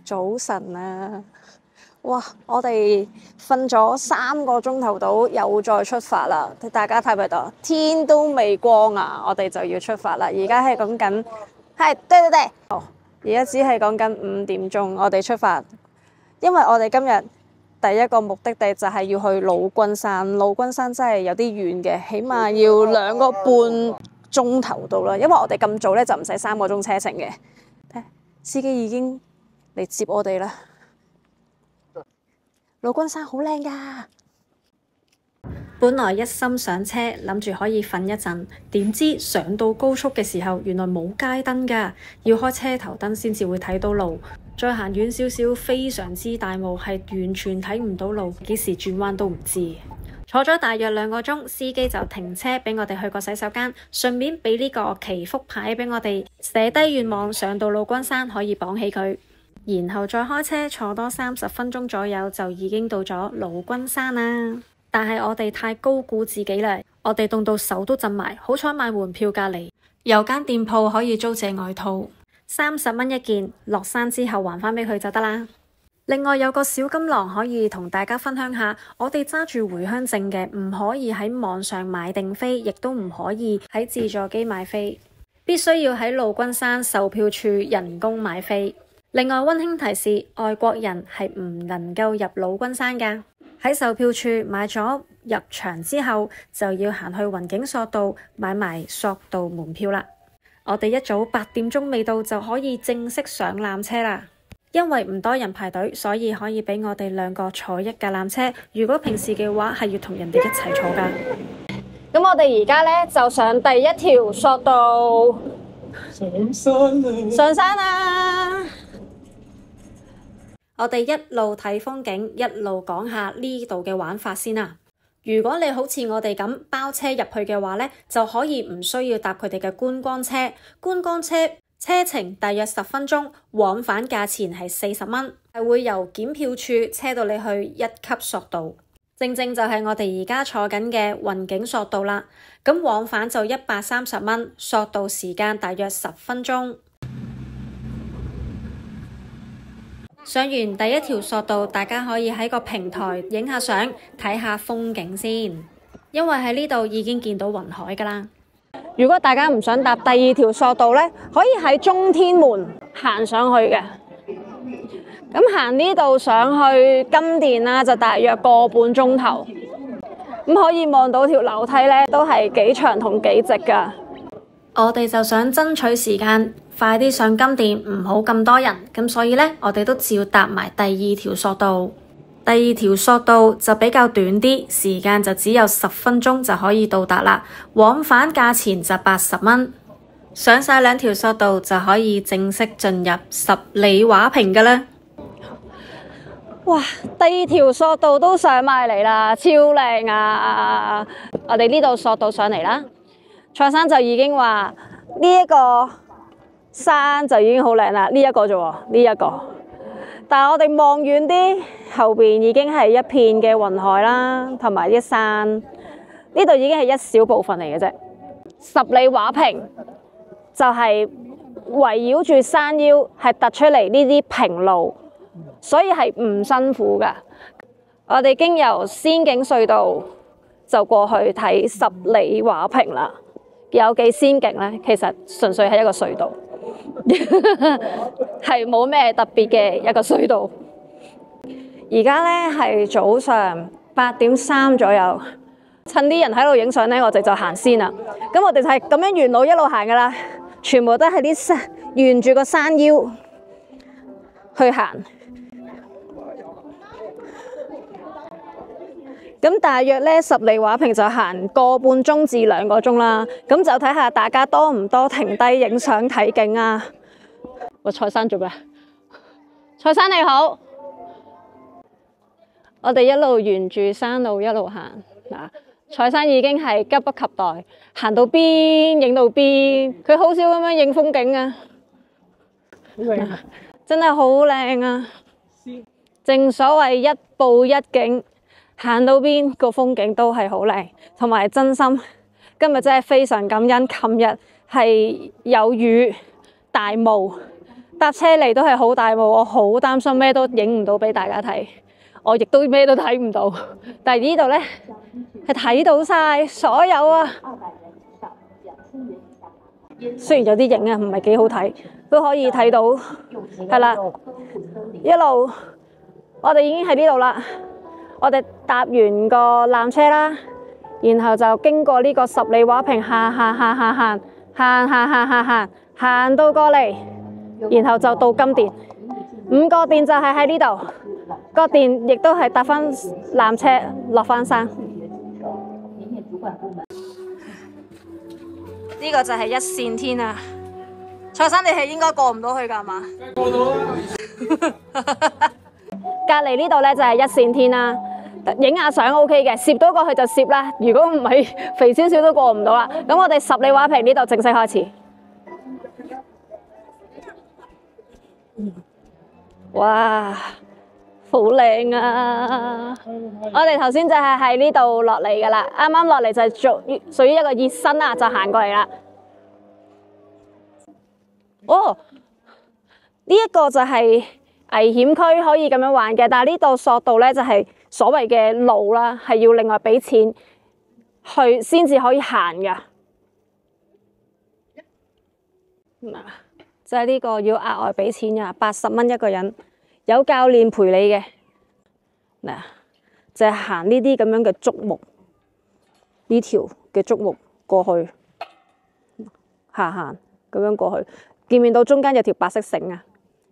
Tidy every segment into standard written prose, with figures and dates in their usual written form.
早晨啊！哇，我哋瞓咗3個鐘頭到，又再出發啦！大家睇唔睇到？天都未光啊，我哋就要出發啦。而家係講緊，係對，好，而家只係講緊5點鐘，我哋出發。因為我哋今日第一個目的地就係要去老君山。老君山真係有啲遠嘅，起碼要2個半鐘頭到啦。因為我哋咁早咧就唔使3個鐘車程嘅。司機已經嚟接我哋啦。老君山好靚噶，本來一心上車諗住可以瞓一陣，點知上到高速嘅時候，原來冇街燈噶，要開車頭燈先至會睇到路。再行遠少少，非常之大霧，係完全睇唔到路，幾時轉彎都唔知。坐咗大約2個鐘，司機就停車俾我哋去個洗手間，順便俾呢個祈福牌俾我哋，寫低願望，上到老君山可以綁起佢。然後再開車坐多30分鐘左右就已經到咗老君山啦。但係我哋太高估自己啦，我哋凍到手都震埋。好彩買門票隔離有間店鋪可以租借外套，30蚊一件，落山之後還返俾佢就得啦。另外有個小錦囊可以同大家分享下，我哋揸住回鄉證嘅唔可以喺網上買定飛，亦都唔可以喺自助機買飛，必須要喺老君山售票處人工買飛。另外溫馨提示，外國人係唔能夠入老君山㗎。喺售票處買咗入場之後，就要行去雲景索道買埋索道門票啦。我哋一早8點鐘未到就可以正式上纜車啦。因為唔多人排隊，所以可以俾我哋2個坐一架纜車。如果平時嘅話，係要同人哋一齊坐㗎。咁我哋而家呢，就上第1條索道，上山啦！我哋一路睇風景，一路講下呢度嘅玩法先啦。如果你好似我哋咁包車入去嘅話呢，就可以唔需要搭佢哋嘅觀光車。觀光車車程大約10分鐘，往返價錢係40蚊，係會由檢票處車到你去1級索道。正正就係我哋而家坐緊嘅雲景索道啦。咁往返就130蚊，索道時間大約10分鐘。上完第1條索道，大家可以喺個平台影下相，睇下風景先。因為喺呢度已經見到雲海㗎啦。如果大家唔想搭第2條索道呢，可以喺中天門行上去嘅。咁行呢度上去金殿啦，就大約個半鐘頭。咁可以望到條樓梯呢，都係幾長同幾直㗎。我哋就想爭取時間，快啲上金殿，唔好咁多人。咁所以呢，我哋都照搭埋第2條索道。第2條索道就比較短啲，時間就只有10分鐘就可以到達啦。往返價錢就80蚊。上晒2條索道就可以正式進入十里畫屏㗎啦。哇！第2條索道都上埋嚟啦，超靚啊！我哋呢度索道上嚟啦。蔡生就已經話呢一個山就已經好靚啦，呢一個啫喎，呢一個。但係我哋望遠啲，後邊已經係一片嘅雲海啦，同埋啲山。呢度已經係一小部分嚟嘅啫。十里畫屏就係圍繞住山腰，係突出嚟呢啲平路，所以係唔辛苦㗎。我哋經由仙境隧道就過去睇十里畫屏啦。有幾仙境呢？其實純粹係一個隧道，係冇咩特別嘅一個隧道。而家呢係早上8點3左右，趁啲人喺度影相呢，我哋就行先啦。咁我哋就係咁樣沿路一路行噶啦，全部都係啲山，沿住個山腰去行。咁大約呢十里畫屏就行個半鐘至2個鐘啦。咁就睇下大家多唔多停低影相睇景啊。喂，蔡生做咩？蔡生你好，我哋一路沿住山路一路行嗱。蔡生已經係急不及待，行到邊影到邊。佢好少咁樣影風景啊，真係好靚啊！正所謂一步一景。行到邊個風景都係好靚，同埋真心今日真係非常感恩。琴日係有雨大霧，搭車嚟都係好大霧，我好擔心咩都影唔到俾大家睇，我亦都咩都睇唔到。但係呢度咧係睇到晒所有啊，雖然有啲影啊唔係幾好睇，都可以睇到係啦。一路我哋已經喺呢度啦，我哋搭完個纜車啦，然後就經過呢個十里畫坪行到過嚟，然後就到金殿。5個殿就係喺呢度，個殿亦都係搭翻纜車落翻山。呢個就係一線天啊！蔡生，你係應該過唔到去㗎嘛？過到啦！隔離呢度咧就係一線天啦，影下相 OK 嘅，攝到過去就攝啦。如果唔係肥少少都過唔到啦。咁我哋十里畫坪呢度正式開始。哇，好靚啊！我哋頭先就係喺呢度落嚟㗎啦，啱啱落嚟就係屬於一個熱身啊，就行過嚟啦。哦，呢一個就係危險區，可以咁樣玩嘅，但係呢度索道咧就係所謂嘅路啦，係要另外俾錢去先至可以行㗎。嗱，就係呢個要額外俾錢㗎，80蚊一個人，有教練陪你嘅。嗱，就係行呢啲咁樣嘅竹木，呢條嘅竹木過去，行咁樣過去。見唔見到中間有條白色繩啊？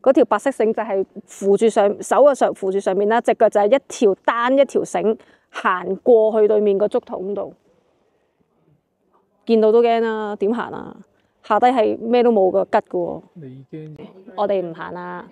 嗰條白色繩就係扶住手嘅上扶住上面啦，隻腳就係一條繩行過去對面個竹筒度。見到都驚啦，點行啊？下低係咩都冇個吉嘅喎。你驚？我哋唔行啦，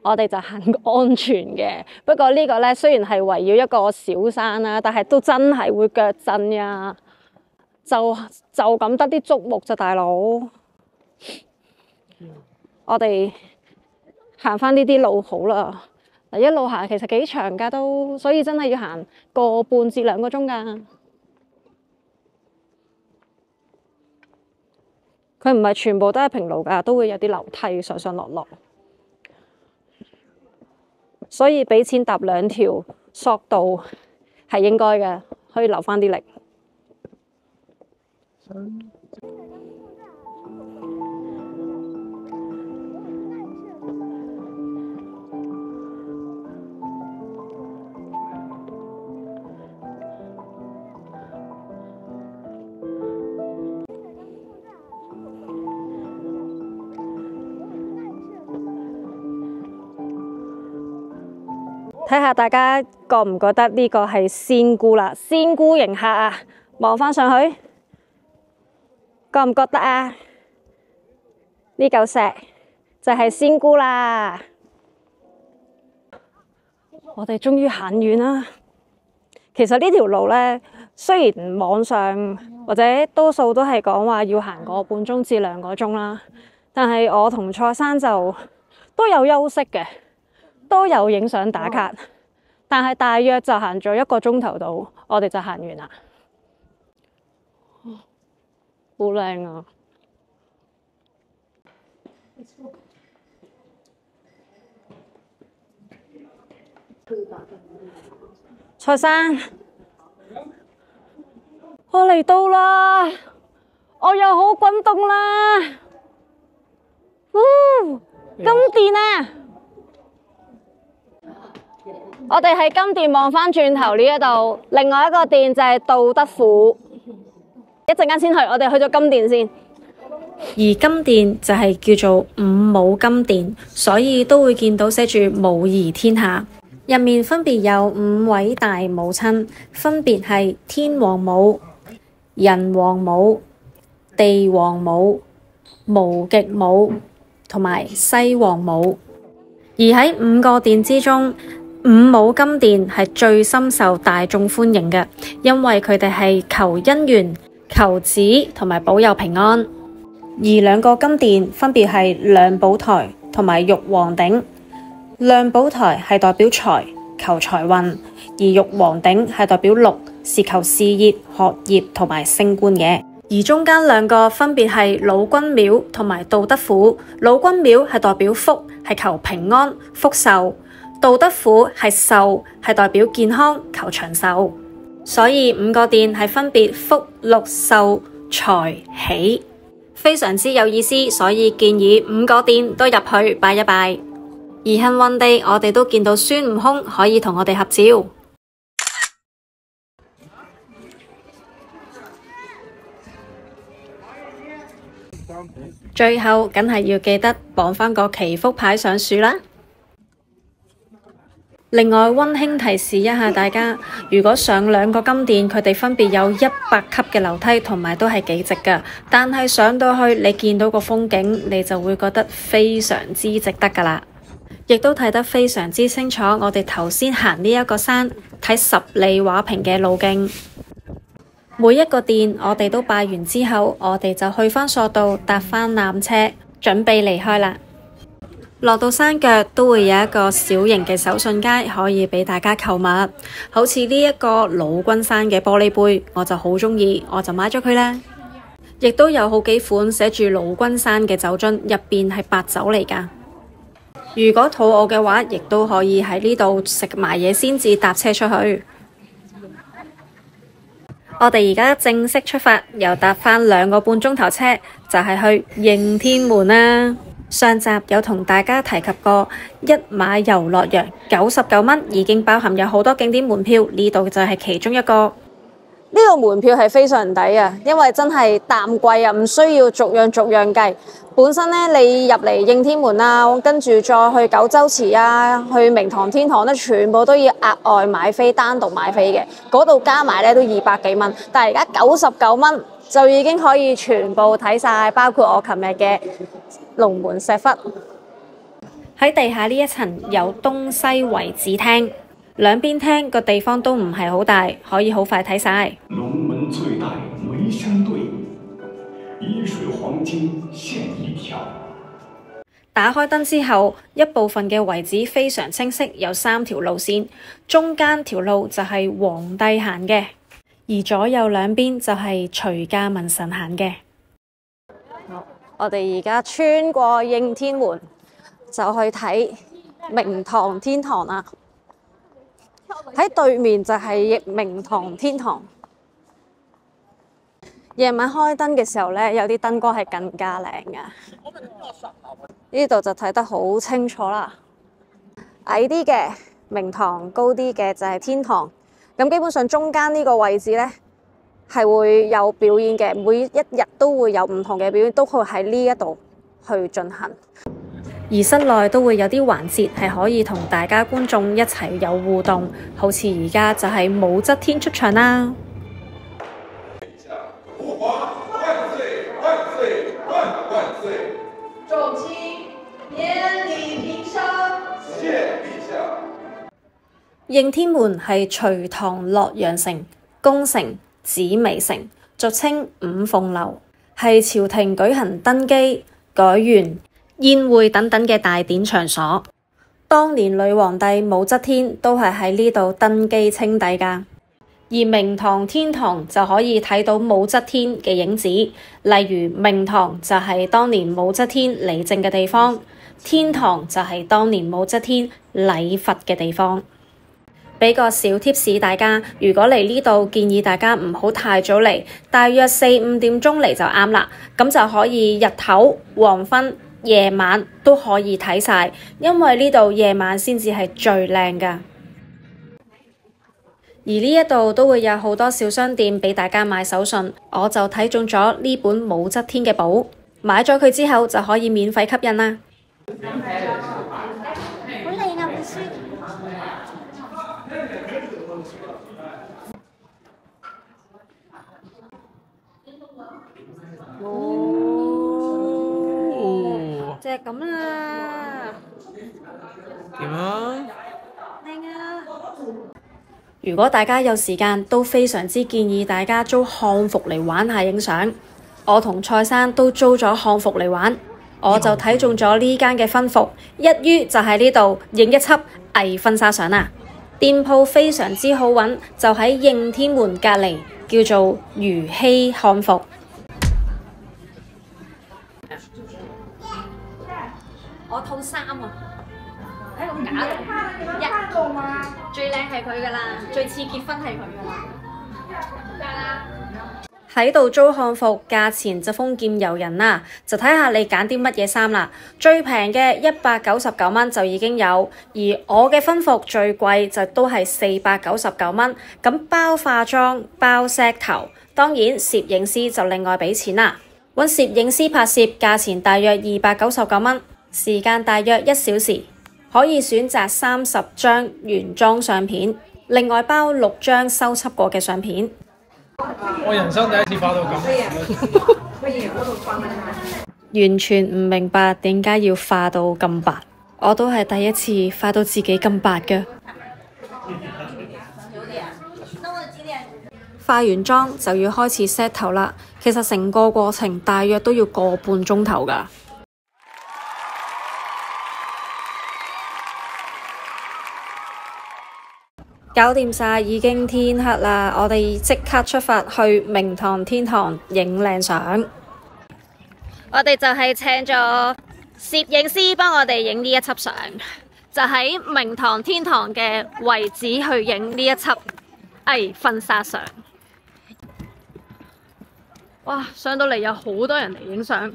我哋就行安全嘅。不過呢個咧雖然係圍繞一個小山啦，但係都真係會腳震呀。就咁得啲竹木咋，大佬。我哋行翻呢啲路好啦，嗱一路行其實幾長㗎都，所以真係要行1.5至2個鐘㗎。佢唔係全部都係平路㗎，都會有啲樓梯上上落落，所以俾錢搭2條索道係應該嘅，可以留翻啲力。睇下大家覺唔覺得呢個係仙姑啦？仙姑迎客啊！望翻上去，覺唔覺得啊？呢嚿石就係仙姑啦！我哋終於行完啦。其實呢條路呢，雖然網上或者多數都係講話要行1.5至2個鐘啦，但係我同蔡生就都有休息嘅。都有影相打卡，但係大約就行咗1個鐘頭度，我哋就行完啦。好靚啊！蔡生，我嚟到啦，我又好滾動啦，金殿啊！我哋喺金殿望返轉頭呢一度，另外一個殿就係道德府。一陣間先去，我哋去咗金殿先。而金殿就係叫做五母金殿，所以都會見到寫住母儀天下。入面分別有5位大母親，分別係天王母、人王母、地王母、無極母同埋西王母。而喺5個殿之中，五母金殿係最深受大眾歡迎嘅，因為佢哋係求姻緣、求子同埋保佑平安。而2個金殿分別係量寶台同埋玉皇頂。量寶台係代表財，求財運；而玉皇頂係代表祿，是求事業、學業同埋升官嘅。而而中間兩個分別係老君廟同埋道德府。老君廟係代表福，係求平安福壽；道德府係壽，係代表健康求長壽。所以5個殿係分別福、祿、壽、財、喜，非常之有意思。所以建議5個殿都入去拜一拜。而幸運地，我哋都見到孫悟空可以同我哋合照。最後梗係要記得綁返個祈福牌上樹啦。另外溫馨提示一下大家，如果上2個金殿，佢哋分別有100級嘅樓梯，同埋都係幾直㗎。但係上到去你見到個風景，你就會覺得非常之值得㗎啦，亦都睇得非常之清楚。我哋頭先行呢一個山，睇10里畫屏嘅路徑。每一個殿我哋都拜完之後，我哋就去返索道搭返纜車，準備離開啦。落到山腳都會有一個小型嘅手信街，可以俾大家購物。好似呢一個老君山嘅玻璃杯，我就好鍾意，我就買咗佢啦。亦都有好幾款寫住老君山嘅酒樽，入邊係白酒嚟㗎。如果肚餓嘅話，亦都可以喺呢度食埋嘢先至搭車出去。我哋而家正式出發，又搭返2個半鐘頭車，就係去應天門啦。上集有同大家提及過，一馬遊樂羊99蚊已經包含有好多景點門票，呢度就係其中一個。呢個門票係非常抵啊，因為真係淡季啊，唔需要逐樣計。本身呢，你入嚟應天門啊，跟住再去九州池啊，去明堂天堂呢，全部都要額外買飛，單獨買飛嘅。嗰度加埋呢都200幾蚊，但係而家99蚊就已經可以全部睇晒，包括我琴日嘅龍門石窟。喺地下呢一層有東西遺址廳，兩邊廳個地方都唔係好大，可以好快睇晒。龍門翠帶梅香對，沂水黃金線一條。打開燈之後，一部分嘅遺址非常清晰，有3條路線，中間條路就係皇帝行嘅，而左右兩邊就係徐家文臣行嘅。我哋而家穿過應天門，就去睇明堂天堂啦。喺對面就係明堂天堂。夜晚開燈嘅時候呢，有啲燈光係更加靚㗎。呢度就睇得好清楚啦。矮啲嘅明堂，高啲嘅就係天堂。咁基本上中間呢個位置呢，係會有表演嘅，每一日都會有唔同嘅表演，都會喺呢一度去進行。而室內都會有啲環節係可以同大家觀眾一齊有互動，好似而家就係武則天出場啦。父皇萬歲萬歲萬歲！眾卿免禮平身。謝陛下。應天門係隋唐洛陽城、宮城、紫微城，俗稱五鳳樓，係朝廷舉行登基、改元、宴會等等嘅大典場所。當年女皇帝武則天都係喺呢度登基稱帝㗎。而明堂天堂就可以睇到武則天嘅影子，例如明堂就係當年武則天理政嘅地方，天堂就係當年武則天禮佛嘅地方。俾個小貼士大家，如果嚟呢度，建議大家唔好太早嚟，大約4、5點鐘嚟就啱啦，咁就可以日頭、黃昏、夜晚都可以睇晒，因為呢度夜晚先至係最靚㗎。而呢一度都會有好多小商店俾大家買手信，我就睇中咗呢本武則天嘅簿，買咗佢之後就可以免費吸印啦。好靚啊本書！哦，就係咁啦。點啊？靚啊！如果大家有時間，都非常之建議大家租漢服嚟玩下影相。我同蔡生都租咗漢服嚟玩，我就睇中咗呢間嘅婚服，一於就喺呢度影一輯偽婚紗相啦。店鋪非常之好揾，就喺應天門隔離，叫做如熙漢服。我套衫啊！睇咁假嘅，最靚係佢噶啦，最似結婚係佢噶啦。喺度租漢服，價錢就豐儉由人啦，就睇下你揀啲乜嘢衫啦。最平嘅199蚊就已經有，而我嘅婚服最貴就都係499蚊。咁包化妝、包 set 頭，當然攝影師就另外俾錢啦。揾攝影師拍攝，價錢大約299蚊，時間大約1小時，可以選擇30張原裝相片，另外包6張修輯過嘅相片。我人生第一次化到咁，完全唔明白點解要化到咁白，我都係第一次化到自己咁白㗎。化完妝就要開始 set 頭啦，其實成個過程大約都要個半鐘頭㗎。搞掂晒，已經天黑啦，我哋即刻出發去明堂天堂影靚相。我哋就係請咗攝影師幫我哋影呢一輯相，就喺明堂天堂嘅位置去影呢一輯婚紗相。哇！上到嚟有好多人嚟影相，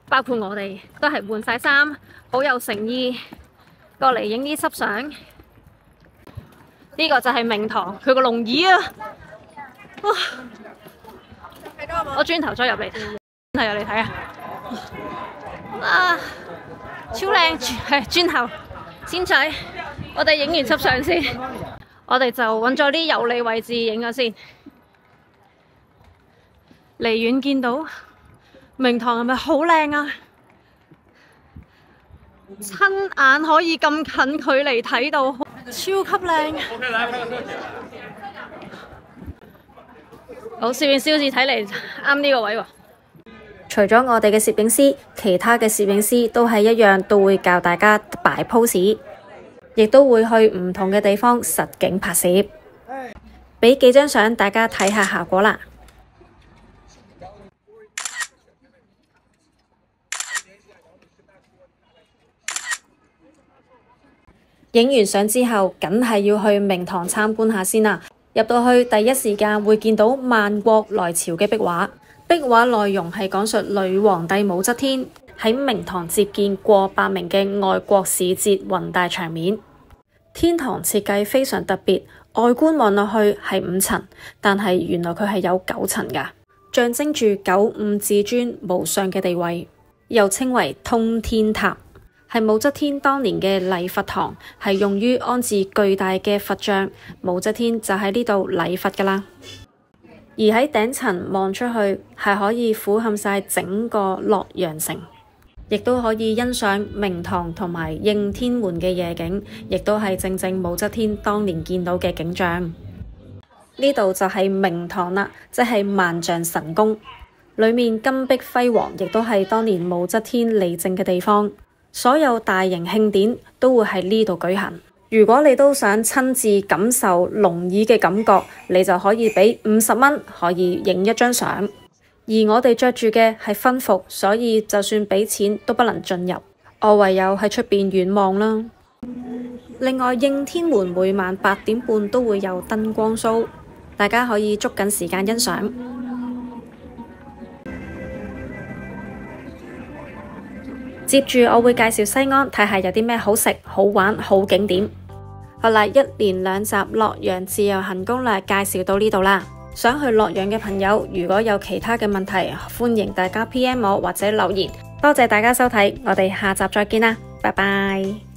包括我哋都係換晒衫，好有誠意過嚟影呢輯相。呢個就係明堂，佢個龍椅啊！哇！我轉頭再入嚟，轉頭入嚟睇啊！啊，超靚！係轉頭先睇，我哋影完輯相先，我哋就揾咗啲有利位置影咗先。離遠見到明堂係咪好靚啊？親眼可以咁近距離睇到。超級靚！好，攝影師好似睇嚟啱呢個位喎。除咗我哋嘅攝影師，其他嘅攝影師都係一樣，都會教大家擺 pose， 亦都會去唔同嘅地方實景拍攝。俾幾張相大家睇下效果啦。影完相之後，梗係要去明堂參觀下先啦。入到去第一時間會見到萬國來朝嘅壁畫，壁畫內容係講述女皇帝武則天喺明堂接見過百名嘅外國使節宏大場面。天堂設計非常特別，外觀望落去係5層，但係原來佢係有9層㗎，象徵住九五至尊無上嘅地位，又稱為通天塔。係武則天當年嘅禮佛堂，係用於安置巨大嘅佛像。武則天就喺呢度禮佛㗎啦。而喺頂層望出去，係可以俯瞰晒整個洛陽城，亦都可以欣賞明堂同埋應天門嘅夜景，亦都係正正武則天當年見到嘅景象。呢度就係明堂啦，即係萬象神宮，裡面金碧輝煌，亦都係當年武則天理政嘅地方。所有大型慶典都會喺呢度舉行。如果你都想親自感受龍椅嘅感覺，你就可以俾50蚊，可以影一張相。而我哋着住嘅係婚服，所以就算俾錢都不能進入。我唯有喺出邊遠望啦。另外，應天門每晚8點半都會有燈光 show， 大家可以捉緊時間欣賞。接住我會介紹西安，睇下有啲咩好食、好玩、好景點。好啦，一連2集洛陽自由行攻略介紹到呢度啦。想去洛陽嘅朋友，如果有其他嘅問題，歡迎大家 PM 我或者留言。多謝大家收睇，我哋下集再見啦，拜拜。